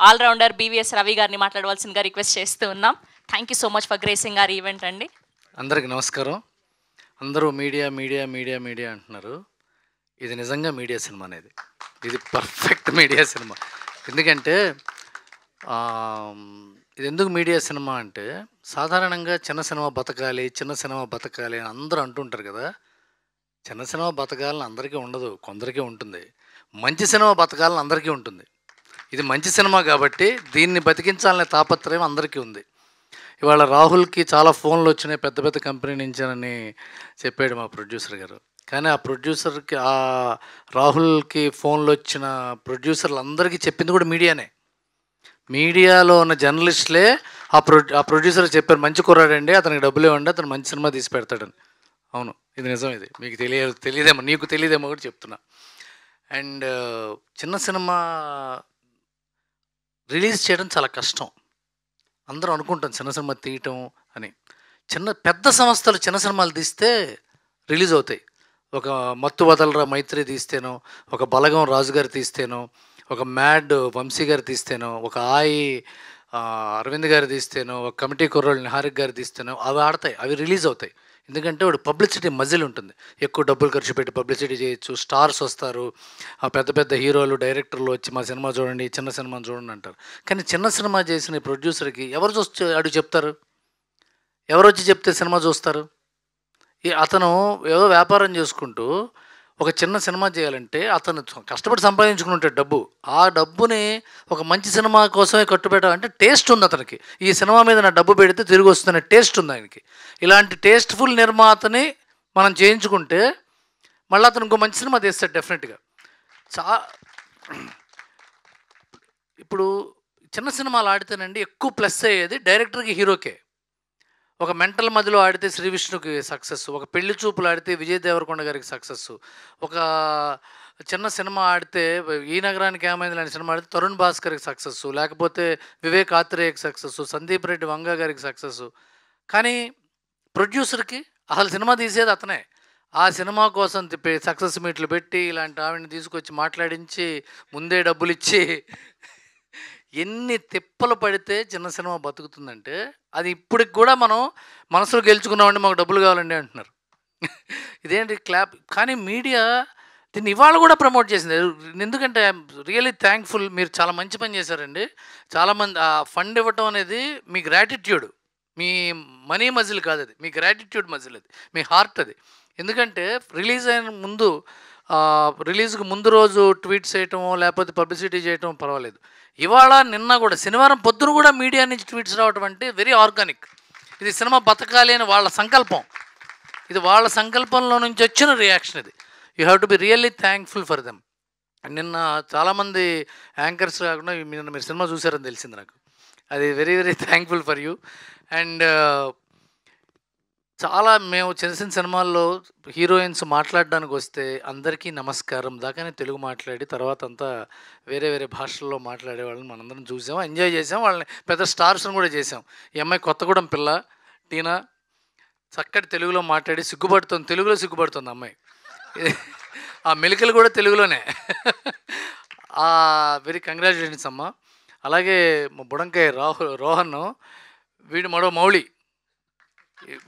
Allrounder BVS Ravi గారిని మాట్లాడవలసిందిగా request చేస్తూ ఉన్నాం. Thank you so much for gracing are event అండి. అందరికీ నమస్కారం. అందరూ మీడియా మీడియా మీడియా మీడియా అంటున్నారు. ఇది నిజంగా మీడియా సినిమా అనేది. ఇది పర్ఫెక్ట్ మీడియా సినిమా. ఎందుకంటే ఇది ఎందుకు మీడియా సినిమా అంటే, సాధారణంగా చిన్న సినిమా బతకాలి, చిన్న సినిమా బతకాలి అని అందరూ అంటుంటారు కదా. చిన్న సినిమా బతకాలని అందరికీ ఉండదు, కొందరికీ ఉంటుంది. మంచి సినిమా బతకాలని అందరికీ ఉంటుంది. ఇది మంచి సినిమా కాబట్టి దీన్ని బతికించాలనే తాపత్రయం అందరికీ ఉంది. ఇవాళ రాహుల్కి చాలా ఫోన్లు వచ్చినాయి పెద్ద పెద్ద కంపెనీ నుంచేనని చెప్పాడు మా ప్రొడ్యూసర్ గారు. కానీ ఆ ప్రొడ్యూసర్కి, ఆ రాహుల్కి ఫోన్లు వచ్చిన ప్రొడ్యూసర్లు అందరికీ చెప్పింది కూడా మీడియానే. మీడియాలో ఉన్న జర్నలిస్టులే ఆ ప్రొడ్యూసర్ చెప్పారు, మంచి కుర్రాడండి, అతనికి డబ్బులు ఇవ్వండి, అతను మంచి సినిమా తీసి పెడతాడని. అవును, ఇది నిజం. ఇది మీకు తెలియదేమో, నీకు తెలియదేమో కూడా చెప్తున్నా. అండ్ చిన్న సినిమా రిలీజ్ చేయడం చాలా కష్టం. అందరూ అనుకుంటాం చిన్న సినిమా తీయటం అని. పెద్ద సంస్థలు చిన్న సినిమాలు తీస్తే రిలీజ్ అవుతాయి. ఒక మత్తు వదలరా మైత్రి తీస్తేనో, ఒక బలగం రాజుగారు తీస్తేనో, ఒక మ్యాడ్ వంశీ గారు తీస్తేనో, ఒక అరవింద్ గారు తీస్తేనో, ఒక కమిటీ కుర్రోళ్ళు నిహారిక్ గారు తీస్తేనో అవి ఆడతాయి, అవి రిలీజ్ అవుతాయి. ఎందుకంటే వాడు పబ్లిసిటీ మజిల్ ఉంటుంది, ఎక్కువ డబ్బులు ఖర్చు పెట్టి పబ్లిసిటీ చేయొచ్చు, స్టార్స్ వస్తారు, ఆ పెద్ద పెద్ద హీరోలు డైరెక్టర్లు వచ్చి మా సినిమా చూడండి, చిన్న సినిమాని చూడండి అంటారు. కానీ చిన్న సినిమా చేసిన ప్రొడ్యూసర్కి ఎవరు చూస్తే అడుగు చెప్తారు? ఎవరు వచ్చి చెప్తే సినిమా చూస్తారు? అతను ఏదో వ్యాపారం చేసుకుంటూ ఒక చిన్న సినిమా చేయాలంటే అతను కష్టపడి సంపాదించుకుని ఉంటాడు డబ్బు. ఆ డబ్బుని ఒక మంచి సినిమా కోసమే కట్టుబెట్టాలంటే టేస్ట్ ఉంది అతనికి. ఈ సినిమా మీద నా డబ్బు పెడితే తిరిగి వస్తున్న టేస్ట్ ఉంది ఆయనకి. ఇలాంటి టేస్ట్ఫుల్ నిర్మాతని మనం చేయించుకుంటే మళ్ళీ అతను ఇంకో మంచి సినిమా తీస్తాడు డెఫినెట్గా. ఇప్పుడు చిన్న సినిమాలు ఆడితేనండి ఎక్కువ ప్లస్ అయ్యేది డైరెక్టర్కి, హీరోకే. ఒక మెంటల్ మధ్యలో ఆడితే శ్రీ విష్ణుకి సక్సెస్, ఒక పెళ్లి చూపులు ఆడితే విజయ్ దేవరకొండ గారికి సక్సెస్, ఒక చిన్న సినిమా ఆడితే ఈ నగరానికి ఏమైంది లాంటి సినిమా ఆడితే తరుణ్ భాస్కర్కి సక్సెస్, లేకపోతే వివేక్ ఆత్రేయకి సక్సెస్, సందీప్ రెడ్డి వంగ గారికి సక్సెస్. కానీ ప్రొడ్యూసర్కి అసలు సినిమా తీసేది అతనే. ఆ సినిమా కోసం సక్సెస్ మీట్లు పెట్టి ఇలాంటి ఆవిడని తీసుకొచ్చి మాట్లాడించి ముందే డబ్బులు ఇచ్చి ఎన్ని తిప్పలు పడితే చిన్న సినిమా బతుకుతుందంటే, అది ఇప్పటికి కూడా మనం మనసులో గెలుచుకున్నామండి, మాకు డబ్బులు కావాలండి అంటున్నారు. ఇదేంటి క్లాప్. కానీ మీడియా దీన్ని ఇవాళ కూడా ప్రమోట్ చేసింది. ఎందుకంటే ఐఎమ్ రియలీ థ్యాంక్ఫుల్. మీరు చాలా మంచి పని చేశారండి. చాలామంది ఆ ఫండ్ ఇవ్వటం అనేది మీ గ్రాటిట్యూడ్, మీ మనీ మజిల్ కాదు, అది మీ గ్రాటిట్యూడ్ మజిల్, అది మీ హార్ట్ అది. ఎందుకంటే రిలీజ్ అయిన ముందు, రిలీజ్కి ముందు రోజు ట్వీట్స్ చేయటమో లేకపోతే పబ్లిసిటీ చేయటం పర్వాలేదు. ఇవాళ నిన్న కూడా శనివారం పొద్దున కూడా మీడియా నుంచి ట్వీట్స్ రావటం అంటే వెరీ ఆర్గానిక్. ఇది సినిమా బతకాలి అని వాళ్ళ సంకల్పం. ఇది వాళ్ళ సంకల్పంలో నుంచి వచ్చిన రియాక్షన్. ఇది you have to be really thankful for them. నిన్న చాలామంది యాంకర్స్ కాకుండా నిన్న మీరు సినిమా చూసారని తెలిసింది నాకు. అది very very thankful for you. And చాలా మేము చిన్న చిన్న సినిమాల్లో హీరోయిన్స్ మాట్లాడడానికి వస్తే అందరికీ నమస్కారం దాకానే తెలుగు మాట్లాడి తర్వాత అంతా వేరే వేరే భాషల్లో మాట్లాడే వాళ్ళని మనందరం చూసాం, ఎంజాయ్ చేసాం. వాళ్ళని పెద్ద స్టార్స్ని కూడా చేసాం. ఈ అమ్మాయి కొత్తగూడెం పిల్ల టీనా చక్కటి తెలుగులో మాట్లాడి సిగ్గుపడుతుంది, తెలుగులో సిగ్గుపడుతుంది అమ్మాయి. ఆ మెలికలు కూడా తెలుగులోనే. వెరీ కంగ్రాచులేషన్స్ అమ్మ. అలాగే మా బుడంకాయ రోహన్, వీడు మరో మౌళి,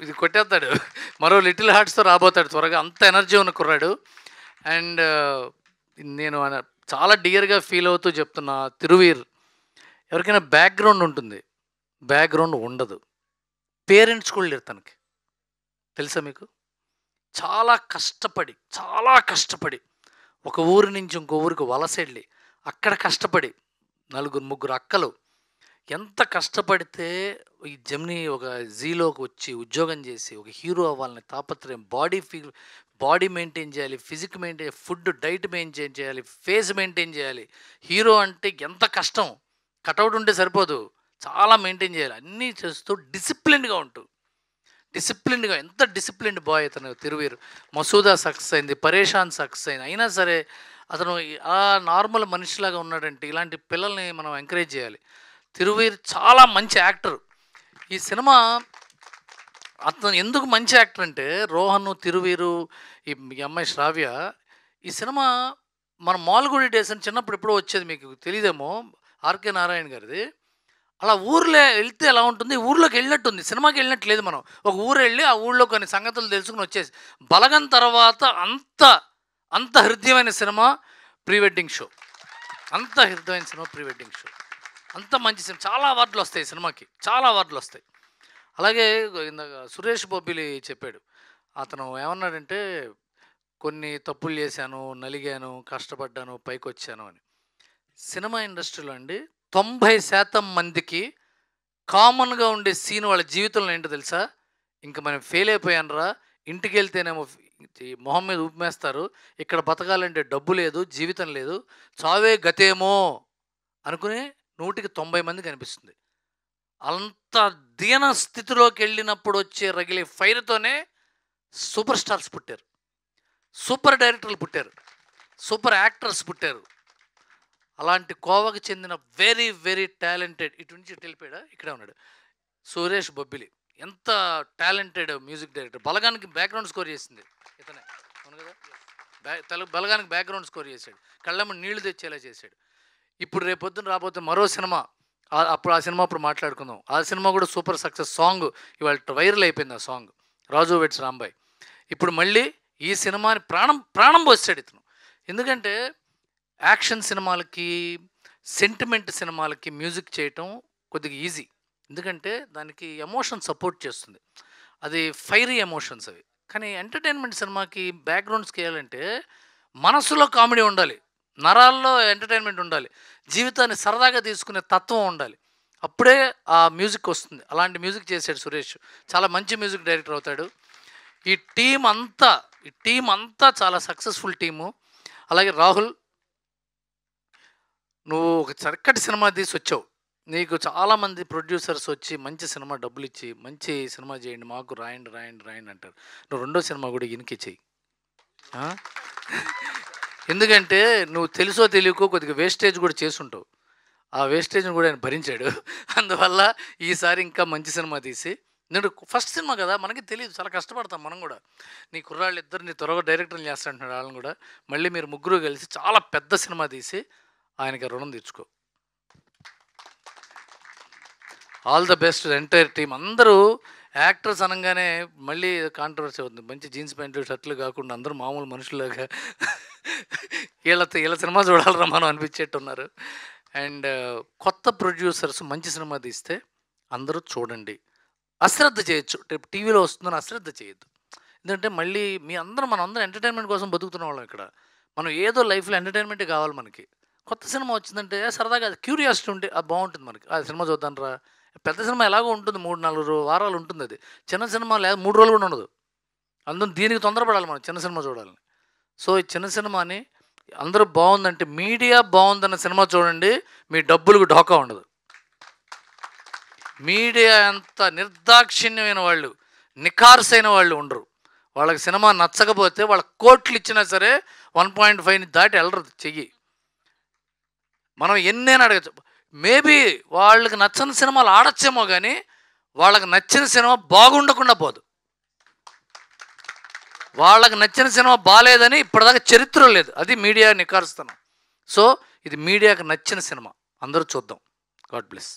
ఇది కొట్టేస్తాడు, మరో లిటిల్ హార్ట్స్తో రాబోతాడు త్వరగా, అంత ఎనర్జీ ఉన్న కుర్రాడు. అండ్ నేను చాలా డియర్గా ఫీల్ అవుతూ చెప్తున్నా, తిరువీర్ ఎవరికైనా బ్యాక్గ్రౌండ్ ఉంటుంది, బ్యాక్గ్రౌండ్ ఉండదు. పేరెంట్స్ కూడా లేరు తనకి, తెలుసా మీకు? చాలా కష్టపడి ఒక ఊరి నుంచి ఇంకో ఊరికి వలస వెళ్ళి అక్కడ కష్టపడి 4-3 అక్కలు ఎంత కష్టపడితే ఈ జెమిని ఒక జీలోకి వచ్చి ఉద్యోగం చేసి ఒక హీరో అవ్వాలని తాపత్రయం, బాడీ మెయింటైన్ చేయాలి, physique maintain, food diet maintain చేయాలి, ఫేస్ మెయింటైన్ చేయాలి. హీరో అంటే ఎంత కష్టం, కటౌట్ ఉంటే సరిపోదు, చాలా మెయింటైన్ చేయాలి. అన్నీ చేస్తూ డిసిప్లిన్డ్గా ఎంత డిసిప్లిన్డ్ బాయ్ అతను తిరువీరు. మసూదా సక్సెస్ అయింది, పరేషాన్ సక్సెస్ అయింది. అయినా సరే అతను ఆ నార్మల్ మనిషిలాగా ఉన్నాడంటే ఇలాంటి పిల్లల్ని మనం ఎంకరేజ్ చేయాలి. తిరువీర్ చాలా మంచి యాక్టర్. ఈ సినిమా అతను ఎందుకు మంచి యాక్టర్ అంటే, రోహన్, తిరువీరు, ఈ అమ్మాయి శ్రావ్య, ఈ సినిమా మన మాల్గుడి డేస్ అని చిన్నప్పుడు ఎప్పుడో వచ్చేది, మీకు తెలియదేమో. ఆర్కే నారాయణ గారిది. అలా ఊర్లో వెళ్తే ఎలా ఉంటుంది, ఊర్లోకి వెళ్ళినట్టుంది, సినిమాకి వెళ్ళినట్టు లేదు. మనం ఒక ఊరు వెళ్ళి ఆ ఊళ్ళో కొన్ని సంగతులు తెలుసుకుని వచ్చేసి. బలగం తర్వాత అంత హృదయమైన సినిమా ప్రీ వెడ్డింగ్ షో. అంత హృదయమైన సినిమా ప్రీ వెడ్డింగ్ షో. అంత మంచి సినిమా. చాలా అవార్డులు వస్తాయి సినిమాకి, చాలా అవార్డులు వస్తాయి. అలాగే ఇందాక సురేష్ బొబ్బిలి చెప్పాడు. అతను ఏమన్నాడంటే, కొన్ని తప్పులు చేశాను, నలిగాను, కష్టపడ్డాను, పైకొచ్చాను అని. సినిమా ఇండస్ట్రీలో అండి 90% మందికి కామన్గా ఉండే సీన్ వాళ్ళ జీవితంలో ఏంటో తెలుసా? ఇంక మనం ఫెయిల్ అయిపోయానురా, ఇంటికి వెళ్తేనేమో ఈ మొహం మీద ఉమ్మేస్తారు, ఇక్కడ బతకాలంటే డబ్బు లేదు, జీవితం లేదు, చావే గతేమో అనుకుని 100కి 90 మంది కనిపిస్తుంది. అంత దీన స్థితిలోకి వెళ్ళినప్పుడు వచ్చే రగిలే ఫైర్తోనే సూపర్ స్టార్స్ పుట్టారు, సూపర్ డైరెక్టర్లు పుట్టారు, సూపర్ యాక్టర్స్ పుట్టారు. అలాంటి కోవకు చెందిన వెరీ వెరీ టాలెంటెడ్, ఇటు నుంచి వెళ్ళిపోయాడా, ఇక్కడే ఉన్నాడు, సురేష్ బొబ్బిలి. ఎంత టాలెంటెడ్ మ్యూజిక్ డైరెక్టర్. బలగానికి బ్యాక్గ్రౌండ్ స్కోర్ చేసింది ఇతనే, అవును కదా? బలగానికి బ్యాక్గ్రౌండ్ స్కోర్ చేశాడు, కళ్ళమ్మ నీళ్లు తెచ్చేలా చేశాడు. ఇప్పుడు రేపొద్దున రాబోతే మరో సినిమా, అప్పుడు ఆ సినిమా అప్పుడు మాట్లాడుకుందాం. ఆ సినిమా కూడా సూపర్ సక్సెస్. సాంగ్ ఇవాళ వైరల్ అయిపోయింది. ఆ సాంగ్ రాజు వెట్స్ రాంబాయ్. ఇప్పుడు మళ్ళీ ఈ సినిమాని ప్రాణం పోసాడు ఇతను. ఎందుకంటే యాక్షన్ సినిమాలకి, సెంటిమెంట్ సినిమాలకి మ్యూజిక్ చేయటం కొద్దిగా ఈజీ. ఎందుకంటే దానికి ఎమోషన్ సపోర్ట్ చేస్తుంది, అది ఫైరీ ఎమోషన్స్ అవి. కానీ ఎంటర్టైన్మెంట్ సినిమాకి బ్యాక్గ్రౌండ్స్కి వేయాలంటే మనసులో కామెడీ ఉండాలి, నరాల్లో ఎంటర్టైన్మెంట్ ఉండాలి, జీవితాన్ని సరదాగా తీసుకునే తత్వం ఉండాలి. అప్పుడే ఆ మ్యూజిక్ వస్తుంది. అలాంటి మ్యూజిక్ చేశాడు సురేష్. చాలా మంచి మ్యూజిక్ డైరెక్టర్ అవుతాడు. ఈ టీం అంతా చాలా సక్సెస్ఫుల్ టీము. అలాగే రాహుల్, నువ్వు ఒక చక్కటి సినిమా తీసి వచ్చావు. నీకు చాలామంది ప్రొడ్యూసర్స్ వచ్చి మంచి సినిమా డబ్బులు ఇచ్చి మంచి సినిమా చేయండి, మాకు రాయండి రాయండి రాయండి అంటారు. నువ్వు రెండో సినిమా కూడా ఈయనకి చెయ్యి. ఎందుకంటే నువ్వు తెలుసో తెలియకో కొద్దిగా వేస్టేజ్ కూడా చేసుంటావు. ఆ వేస్టేజ్ని కూడా ఆయన భరించాడు. అందువల్ల ఈసారి ఇంకా మంచి సినిమా తీసి, నేను ఫస్ట్ సినిమా కదా, మనకి తెలియదు, చాలా కష్టపడతాం మనం కూడా. నీ కుర్రాళ్ళు ఇద్దరిని త్వరగా డైరెక్టర్ని చేస్తాంటున్నాడు, వాళ్ళని కూడా. మళ్ళీ మీరు ముగ్గురు కలిసి చాలా పెద్ద సినిమా తీసి ఆయనకి రుణం తెచ్చుకో. All the best entire team. అందరూ యాక్టర్స్ అనగానే మళ్ళీ కాంట్రవర్సీ అవుతుంది. మంచి జీన్స్ ప్యాంట్లు షర్ట్లు కాకుండా అందరూ మామూలు మనుషులాగా వీళ్ళ సినిమా చూడాలరా మనం అనిపించేట్టున్నారు. అండ్ కొత్త ప్రొడ్యూసర్స్ మంచి సినిమా తీస్తే అందరూ చూడండి. అశ్రద్ధ చేయొచ్చు, రేపు టీవీలో వస్తుందని అశ్రద్ధ చేయొద్దు. ఎందుకంటే మళ్ళీ మనం అందరం ఎంటర్టైన్మెంట్ కోసం బతుకుతున్న వాళ్ళం ఇక్కడ. మనం ఏదో లైఫ్లో ఎంటర్టైన్మెంటే కావాలి మనకి. కొత్త సినిమా వచ్చిందంటే సరదాగా అది క్యూరియాసిటీ ఉంటే అది బాగుంటుంది మనకి. ఆ సినిమా చూద్దాం రా. పెద్ద సినిమా ఎలాగో ఉంటుంది, 3-4 వారాలు ఉంటుంది. అది చిన్న సినిమా లేదా 3 రోజులు కూడా ఉండదు. అందులో దీనికి తొందరపడాలి మనం చిన్న సినిమా చూడాలని. సో ఈ చిన్న సినిమాని అందరూ బాగుందంటే, మీడియా బాగుందన్న సినిమా చూడండి, మీ డబ్బులకు ఢోకా ఉండదు. మీడియా అంత నిర్దాక్షిణ్యమైన వాళ్ళు, నిఖార్సైన వాళ్ళు ఉండరు. వాళ్ళకి సినిమా నచ్చకపోతే వాళ్ళ కోట్లు ఇచ్చినా సరే 1.5ని దాటి వెళ్ళరు చెయ్యి. మనం ఎన్నైనా అడగచ్చు. మేబీ వాళ్ళకి నచ్చని సినిమాలు ఆడచ్చేమో కానీ వాళ్ళకి నచ్చిన సినిమా బాగుండకుండా పోదు. వాళ్ళకి నచ్చిన సినిమా బాగాలేదని ఇప్పటిదాకా చరిత్ర లేదు. అది మీడియా నిఖార్స్తనం. సో ఇది మీడియాకి నచ్చిన సినిమా, అందరూ చూద్దాం. God bless.